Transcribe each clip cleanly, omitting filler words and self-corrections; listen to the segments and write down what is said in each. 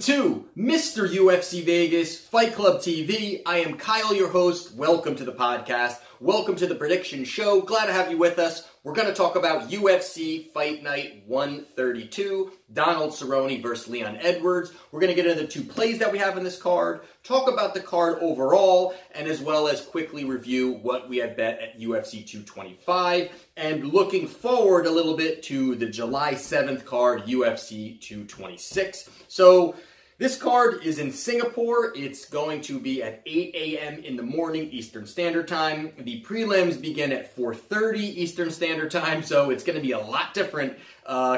to Mr. UFC Vegas, Fight Club TV. I am Kyle, your host. Welcome to the podcast. Welcome to the prediction show. Glad to have you with us. We're going to talk about UFC Fight Night 132, Donald Cerrone versus Leon Edwards. We're going to get into the two plays that we have in this card, talk about the card overall, and as well as quickly review what we had bet at UFC 225, and looking forward a little bit to the July 7th card, UFC 226. So this card is in Singapore. It's going to be at 8 a.m. in the morning Eastern Standard Time. The prelims begin at 4:30 Eastern Standard Time, so it's going to be a lot different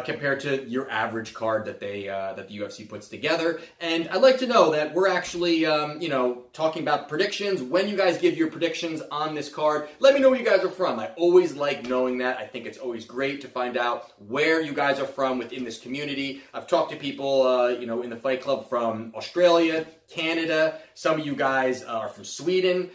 compared to your average card that the UFC puts together. And I'd like to know that we're actually, talking about predictions. When you guys give your predictions on this card, let me know where you guys are from. I always like knowing that. I think it's always great to find out where you guys are from within this community. I've talked to people, in the Fight Club from Australia, Canada. Some of you guys are from Sweden,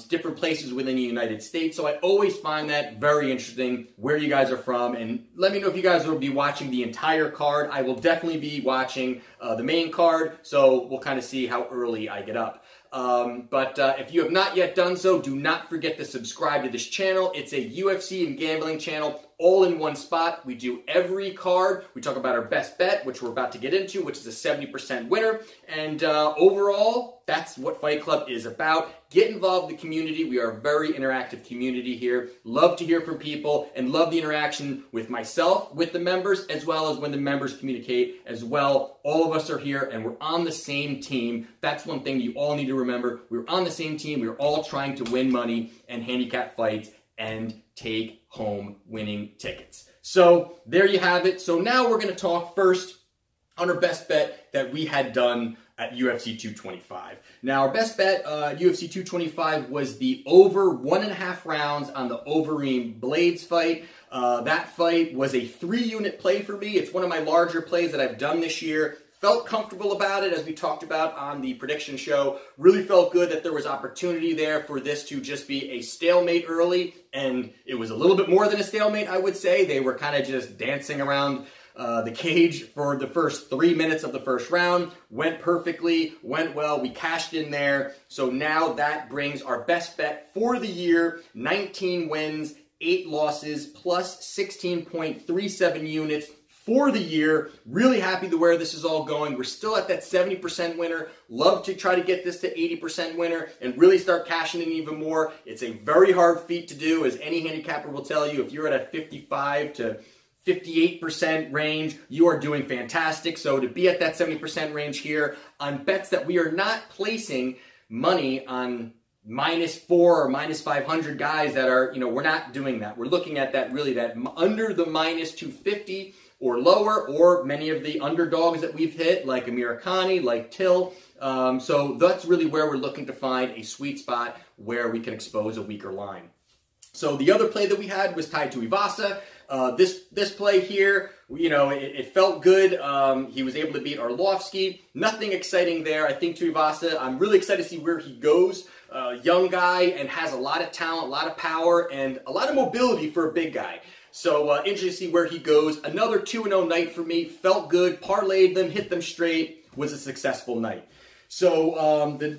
different places within the United States. So I always find that very interesting where you guys are from. And let me know if you guys will be watching the entire card. I will definitely be watching the main card. So we'll kind of see how early I get up. But if you have not yet done so, do not forget to subscribe to this channel. It's a UFC and gambling channel all in one spot. We do every card. We talk about our best bet, which we're about to get into, which is a 70% winner. And overall, that's what Fight Club is about. Get involved in the community. We are a very interactive community here. Love to hear from people and love the interaction with myself, with the members, as well as when the members communicate as well. All of us are here and we're on the same team. That's one thing you all need to remember. We're on the same team. We're all trying to win money and handicap fights and take home winning tickets. So there you have it. So now we're going to talk first on our best bet that we had done at UFC 225. Now, our best bet at UFC 225 was the over 1.5 rounds on the Overeem Blades fight. That fight was a 3-unit play for me. It's one of my larger plays that I've done this year. Felt comfortable about it, as we talked about on the prediction show. Really felt good that there was opportunity there for this to just be a stalemate early, and it was a little bit more than a stalemate, I would say. They were kind of just dancing around the cage for the first 3 minutes of the first round. Went perfectly, went well. We cashed in there. So now that brings our best bet for the year, 19 wins, 8 losses, plus 16.37 units for the year. Really happy to where this is all going. We're still at that 70% winner. Love to try to get this to 80% winner and really start cashing in even more. It's a very hard feat to do, as any handicapper will tell you. If you're at a 55 to 58% range, you are doing fantastic. So to be at that 70% range here on bets that we are not placing money on -4 or -500 guys that are, we're not doing that. We're looking at that really that under the -250 or lower, or many of the underdogs that we've hit, like Americani, like Till. So that's really where we're looking to find a sweet spot where we can expose a weaker line. So the other play that we had was tied to Ivasa. This play here, it felt good. He was able to beat Arlovsky. Nothing exciting there. I think to Ivasa, I'm really excited to see where he goes. Young guy and has a lot of talent, a lot of power, and a lot of mobility for a big guy. So interesting to see where he goes. Another 2-0 night for me. Felt good. Parlayed them, hit them straight. Was a successful night. So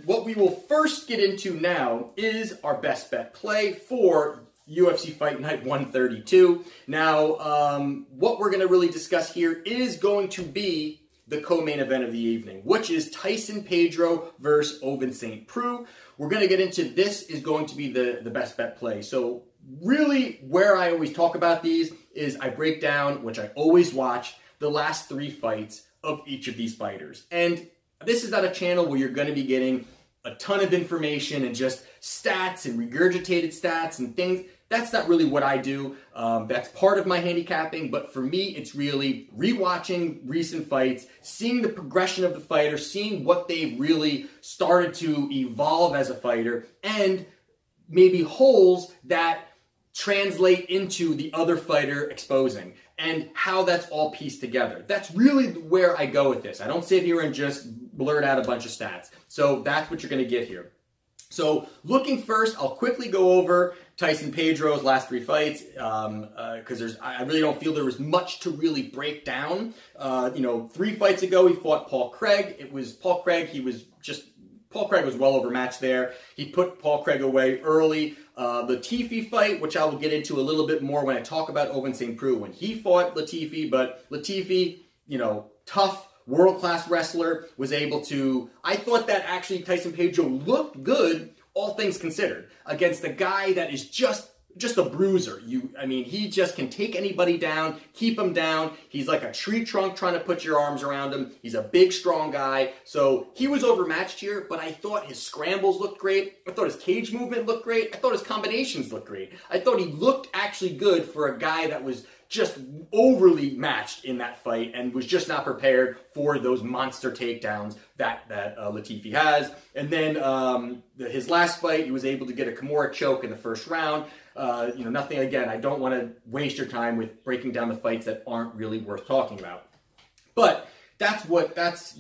what we will first get into now is our best bet play for UFC Fight Night 132. Now, what we're going to really discuss here is going to be the co-main event of the evening, which is Tyson Pedro versus Ovince St. Preux. We're going to get into this is going to be the best bet play. So really where I always talk about these is I break down, which I always watch, the last 3 fights of each of these fighters. And this is not a channel where you're going to be getting a ton of information and just stats and regurgitated stats and things. That's not really what I do. That's part of my handicapping, but for me, it's really rewatching recent fights, seeing the progression of the fighter, seeing what they've really started to evolve as a fighter, and maybe holes that translate into the other fighter exposing, and how that's all pieced together. That's really where I go with this. I don't sit here and just blurt out a bunch of stats. So that's what you're going to get here. So looking first, I'll quickly go over Tyson Pedro's last 3 fights because I really don't feel there was much to really break down. 3 fights ago he fought Paul Craig. Paul Craig was well overmatched there. He put Paul Craig away early. The Latifi fight, which I will get into a little bit more when I talk about Ovince St. Preux when he fought Latifi, but Latifi, tough, world-class wrestler, was able to... I thought that actually Tyson Pedro looked good, all things considered, against a guy that is just a bruiser. He just can take anybody down, keep him down. He's like a tree trunk trying to put your arms around him. He's a big, strong guy. So he was overmatched here, but I thought his scrambles looked great. I thought his cage movement looked great. I thought his combinations looked great. I thought he looked actually good for a guy that was just overly matched in that fight and was just not prepared for those monster takedowns that Latifi has. And then his last fight, he was able to get a Kimura choke in the first round. Nothing, again, I don't want to waste your time with breaking down the fights that aren't really worth talking about. But that's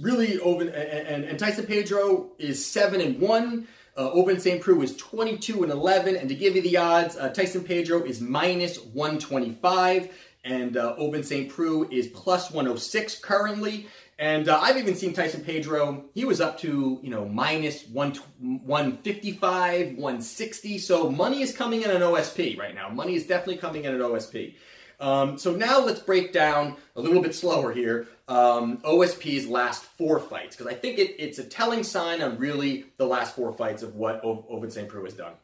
really Ovince, and Tyson Pedro is 7-1. Ovince St. Preux is 22-11, and to give you the odds, Tyson Pedro is -125, and Ovince St. Preux is +106 currently. And I've even seen Tyson Pedro, he was up to, -155, 160. So money is coming in on OSP right now. Money is definitely coming in at OSP. So now let's break down a little bit slower here OSP's last 4 fights, because I think it's a telling sign on really the last 4 fights of what Ovince St. Preux has done.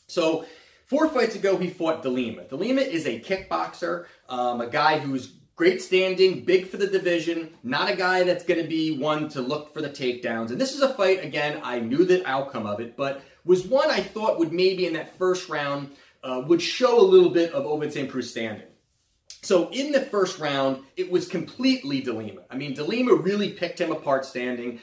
So 4 fights ago, he fought De Lima. De Lima is a kickboxer, a guy who's great standing, big for the division, not a guy that's going to be one to look for the takedowns. And this is a fight, again, I knew the outcome of it, but was one I thought would maybe in that first round would show a little bit of Ovince St. Preux standing. So in the first round, it was completely De Lima. De Lima really picked him apart standing,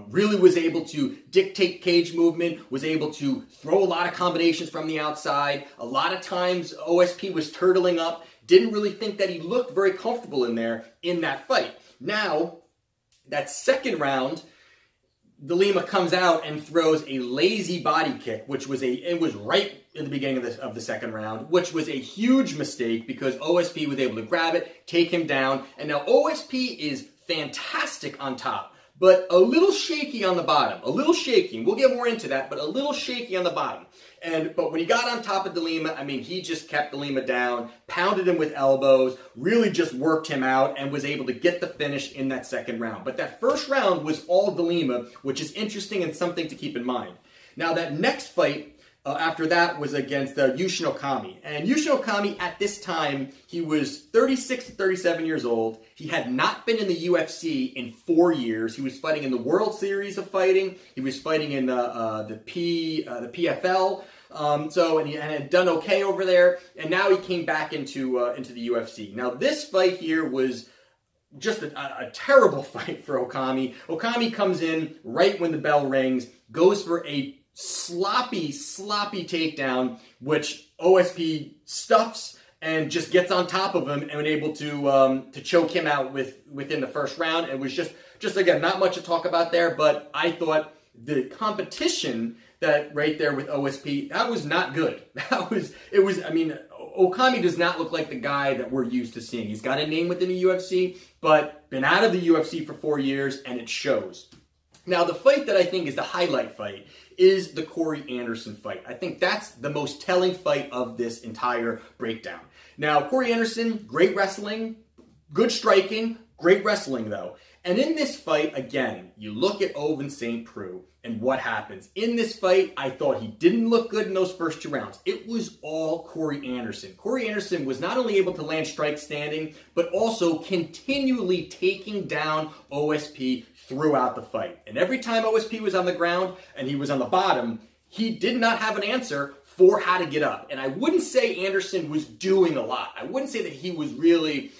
really was able to dictate cage movement, was able to throw a lot of combinations from the outside. A lot of times, OSP was turtling up, didn't really think that he looked very comfortable in there in that fight. Now, that second round, De Lima comes out and throws a lazy body kick, which was right in the beginning of the second round, which was a huge mistake because OSP was able to grab it, take him down, and now OSP is fantastic on top, but a little shaky on the bottom. A little shaky, and we'll get more into that, but a little shaky on the bottom. But when he got on top of De Lima, he just kept De Lima down, pounded him with elbows, really just worked him out, and was able to get the finish in that second round. But that first round was all De Lima, which is interesting and something to keep in mind. Now, that next fight after that was against Yushin Okami. And Yushin Okami, at this time, he was 36 to 37 years old. He had not been in the UFC in 4 years. He was fighting in the World Series of Fighting. He was fighting in the PFL. And he had done okay over there. And now he came back into the UFC. Now, this fight here was just a terrible fight for Okami. Okami comes in right when the bell rings, goes for a sloppy takedown, which OSP stuffs and just gets on top of him and able to choke him out within the first round. It was just again, not much to talk about there, but I thought the competition that right there with OSP, that was not good. Okami does not look like the guy that we're used to seeing. He's got a name within the UFC, but been out of the UFC for 4 years, and it shows. Now, the fight that I think is the highlight fight is the Corey Anderson fight. I think that's the most telling fight of this entire breakdown. Now, Corey Anderson, great wrestling, good striking, great wrestling though. And in this fight, again, you look at Ovince St. Preux and what happens. In this fight, I thought he didn't look good in those first 2 rounds. It was all Corey Anderson. Corey Anderson was not only able to land strikes standing, but also continually taking down OSP throughout the fight. And every time OSP was on the ground and he was on the bottom, he did not have an answer for how to get up. And I wouldn't say Anderson was doing a lot. I wouldn't say that he was really,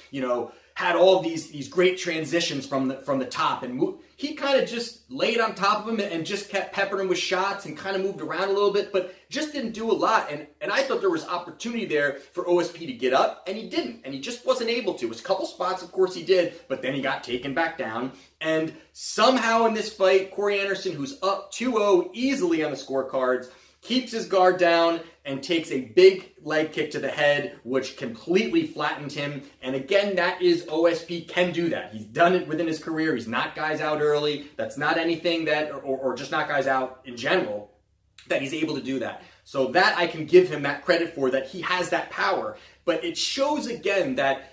had all these great transitions from the top, and he kind of just laid on top of him and just kept peppering him with shots and kind of moved around a little bit, but just didn't do a lot. And I thought there was opportunity there for OSP to get up, and he didn't, and he just wasn't able to. It was a couple spots, of course he did, but then he got taken back down. And somehow in this fight, Corey Anderson, who's up 2-0 easily on the scorecards, keeps his guard down and takes a big leg kick to the head, which completely flattened him. And again, that is OSP can do that. He's done it within his career. He's knocked guys out early. That's not anything that, or just knock guys out in general, that he's able to do that. So that I can give him that credit for, that he has that power. But it shows again that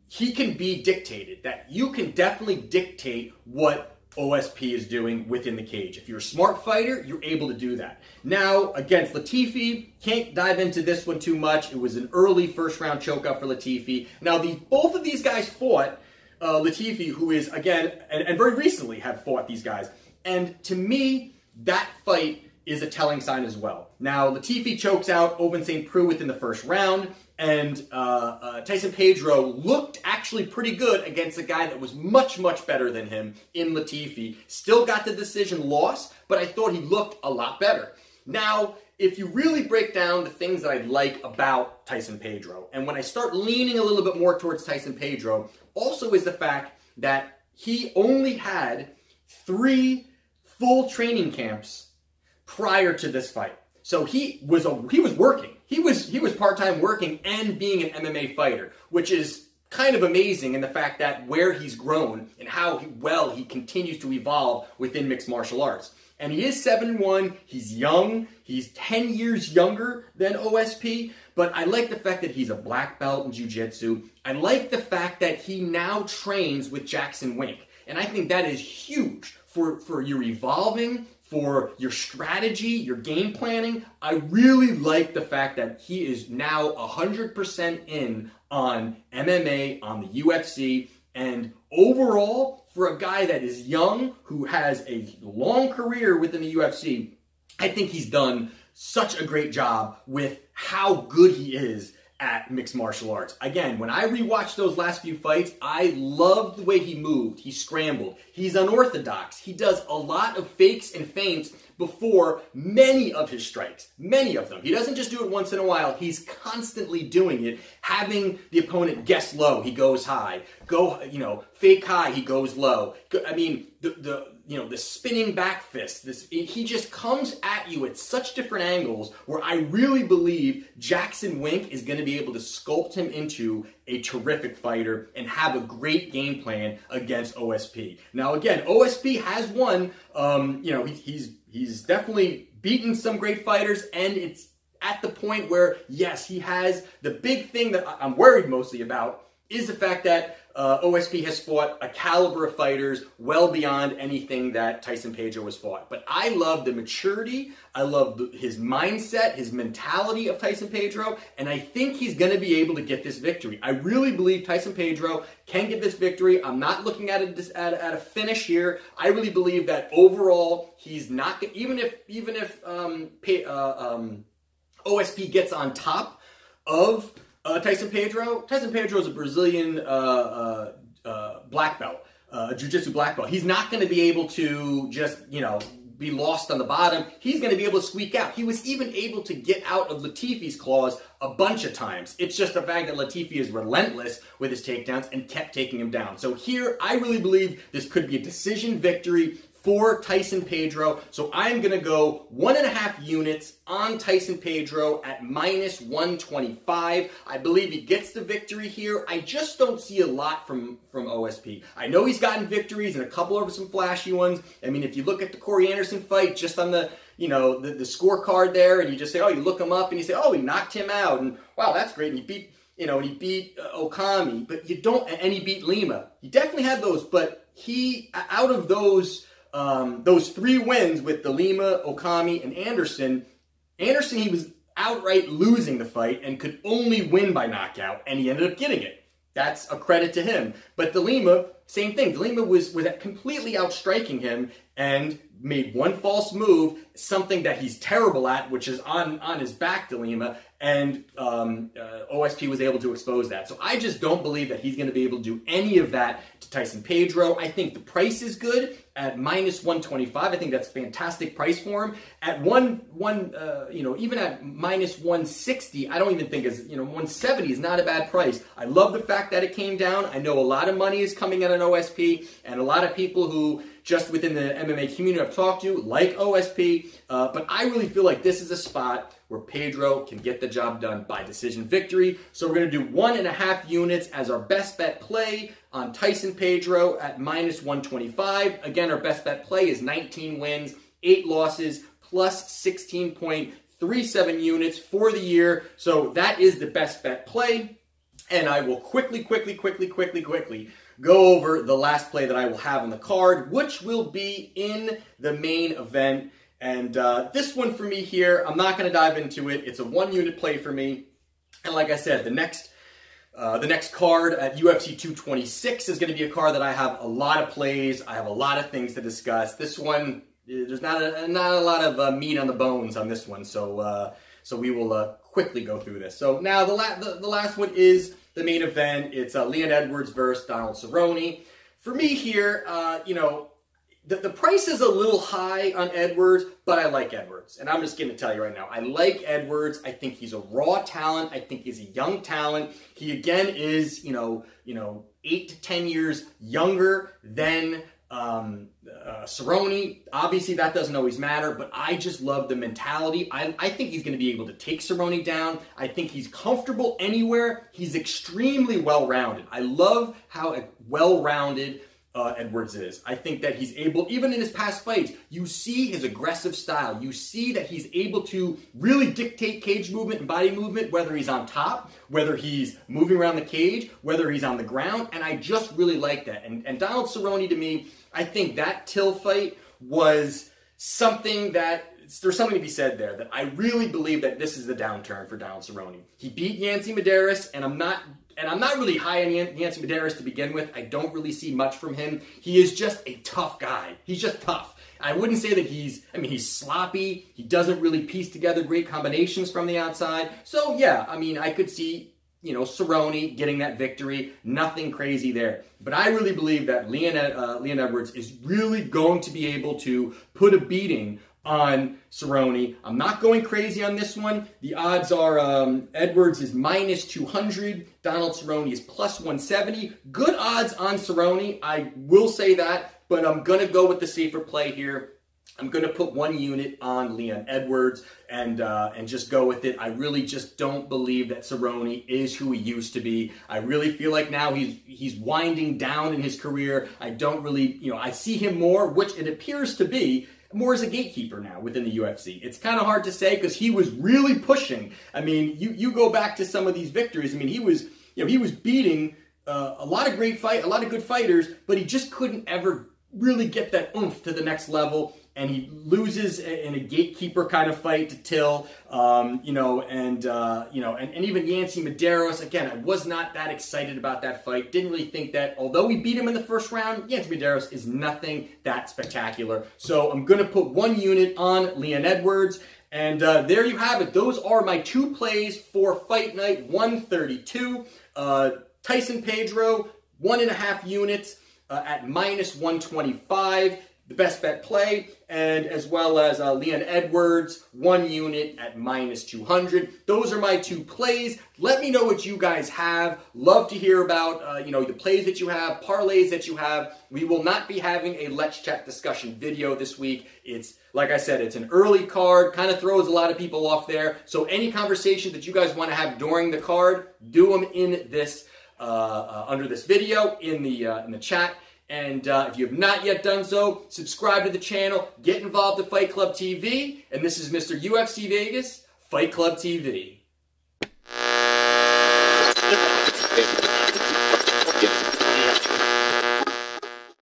he can be dictated, that you can definitely dictate what OSP is doing within the cage. If you're a smart fighter, you're able to do that. Now, against Latifi, can't dive into this one too much. It was an early first-round chokeout for Latifi. Now, both of these guys fought Latifi, who is, again, and very recently have fought these guys. And to me, that fight is a telling sign as well. Now, Latifi chokes out Ovince St. Preux within the first round, and Tyson Pedro looked actually pretty good against a guy that was much, much better than him in Latifi. Still got the decision loss, but I thought he looked a lot better. Now, if you really break down the things that I like about Tyson Pedro, and when I start leaning a little bit more towards Tyson Pedro, also is the fact that he only had 3 full training camps prior to this fight. So he was working. He was part-time working and being an MMA fighter, which is kind of amazing in the fact that where he's grown and how well he continues to evolve within mixed martial arts. And he is 7-1. He's young. He's 10 years younger than OSP. But I like the fact that he's a black belt in jiu-jitsu. I like the fact that he now trains with Jackson Wink. And I think that is huge for your evolving, for your strategy, your game planning. I really like the fact that he is now 100% in on MMA, on the UFC, and overall, for a guy that is young, who has a long career within the UFC, I think he's done such a great job with how good he is at mixed martial arts. Again, when I rewatched those last few fights, I loved the way he moved. He scrambled. He's unorthodox. He does a lot of fakes and feints before many of his strikes. Many of them. He doesn't just do it once in a while. He's constantly doing it, having the opponent guess low, he goes high. Fake high, he goes low. I mean, the spinning back fist. He just comes at you at such different angles where I really believe Jackson Wink is going to be able to sculpt him into a terrific fighter and have a great game plan against OSP. Now, again, OSP has won. He's definitely beaten some great fighters, and it's at the point where, yes, he has. The big thing that I'm worried mostly about is the fact that OSP has fought a caliber of fighters well beyond anything that Tyson Pedro has fought. But I love the maturity, I love his mindset, his mentality of Tyson Pedro, and I think he's going to be able to get this victory. I really believe Tyson Pedro can get this victory. I'm not looking at a finish here. I really believe that overall he's not, even if OSP gets on top of Tyson Pedro is a Brazilian black belt, jiu-jitsu black belt. He's not going to be able to just, be lost on the bottom. He's going to be able to squeak out. He was even able to get out of Latifi's claws a bunch of times. It's just the fact that Latifi is relentless with his takedowns and kept taking him down. So here, I really believe this could be a decision victory for Tyson Pedro. So I'm going to go 1.5 units on Tyson Pedro at -125. I believe he gets the victory here. I just don't see a lot from OSP. I know he's gotten victories and a couple of some flashy ones. I mean, if you look at the Corey Anderson fight, just on the scorecard there, and you just say, oh, you look him up and you say, oh, he knocked him out, and wow, that's great. And he beat Okami, but you don't, and he beat Lima. He definitely had those, but he, out of those 3 wins with the Lima, Okami, and Anderson, he was outright losing the fight and could only win by knockout, and he ended up getting it. That's a credit to him. But De Lima, same thing. De Lima was completely outstriking him and made one false move, something that he's terrible at, which is on his back to Lima, and OSP was able to expose that. So I just don't believe that he's going to be able to do any of that to Tyson Pedro. I think the price is good at minus 125. I think that's a fantastic price for him. At even at minus 160, I don't even think 170 is not a bad price. I love the fact that it came down. I know a lot of money is coming at an OSP, and a lot of people who just within the MMA community I've talked to like OSP, but I really feel like this is a spot where Pedro can get the job done by decision victory. So we're going to do 1.5 units as our best bet play on Tyson Pedro at minus 125. Again, our best bet play is 19 wins, 8 losses, plus 16.37 units for the year. So that is the best bet play. And I will quickly go over the last play that I will have on the card, which will be in the main event. And this one for me here, I'm not going to dive into it. It's a 1-unit play for me. And like I said, the next card at UFC 226 is going to be a card that I have a lot of plays. I have a lot of things to discuss. This one, there's not a lot of meat on the bones on this one. So we will quickly go through this. So now the last one is the main event. It's Leon Edwards versus Donald Cerrone. For me here, the price is a little high on Edwards, but I like Edwards. And I'm just going to tell you right now, I like Edwards. I think he's a raw talent. I think he's a young talent. He, again, is, 8 to 10 years younger than Cerrone. Obviously, that doesn't always matter, but I just love the mentality. I think he's going to be able to take Cerrone down. I think he's comfortable anywhere. He's extremely well-rounded. I love how well-rounded Edwards is. I think that he's able, even in his past fights, you see his aggressive style. You see that he's able to really dictate cage movement and body movement, whether he's on top, whether he's moving around the cage, whether he's on the ground, and I just really like that. And Donald Cerrone, to me, I think that Till fight was something that, there's something to be said there, that I really believe that this is the downturn for Donald Cerrone. He beat Yancy Medeiros, and I'm not really high on Yancy Medeiros to begin with. I don't really see much from him. He is just a tough guy. He's just tough. I wouldn't say that he's sloppy. He doesn't really piece together great combinations from the outside. So yeah, I could see, Cerrone getting that victory. Nothing crazy there. But I really believe that Leon Edwards is really going to be able to put a beating on Cerrone. I'm not going crazy on this one. The odds are Edwards is minus 200. Donald Cerrone is plus 170. Good odds on Cerrone, I will say that, but I'm going to go with the safer play here. I'm going to put 1 unit on Leon Edwards and just go with it. I really just don't believe that Cerrone is who he used to be. I really feel like now he's winding down in his career. I don't really, I see him more, which it appears to be, more as a gatekeeper now within the UFC. It's kind of hard to say because he was really pushing. You go back to some of these victories. He was beating a lot of good fighters, but he just couldn't ever really get that oomph to the next level. And he loses in a gatekeeper kind of fight to Till, and even Yancy Medeiros. Again, I was not that excited about that fight. Didn't really think that, although we beat him in the first round, Yancy Medeiros is nothing that spectacular. So I'm going to put 1 unit on Leon Edwards. And there you have it. Those are my 2 plays for Fight Night 132. Tyson Pedro, 1.5 units at minus 125. The best bet play, and as well as Leon Edwards, 1 unit at minus 200. Those are my 2 plays. Let me know what you guys have. Love to hear about, the plays that you have, parlays that you have. We will not be having a Let's Chat discussion video this week. It's, like I said, it's an early card, kind of throws a lot of people off there. So any conversation that you guys want to have during the card, do them in this, under this video, in the chat. And if you have not yet done so, subscribe to the channel, get involved with Fight Club TV, and this is Mr. UFC Vegas, Fight Club TV.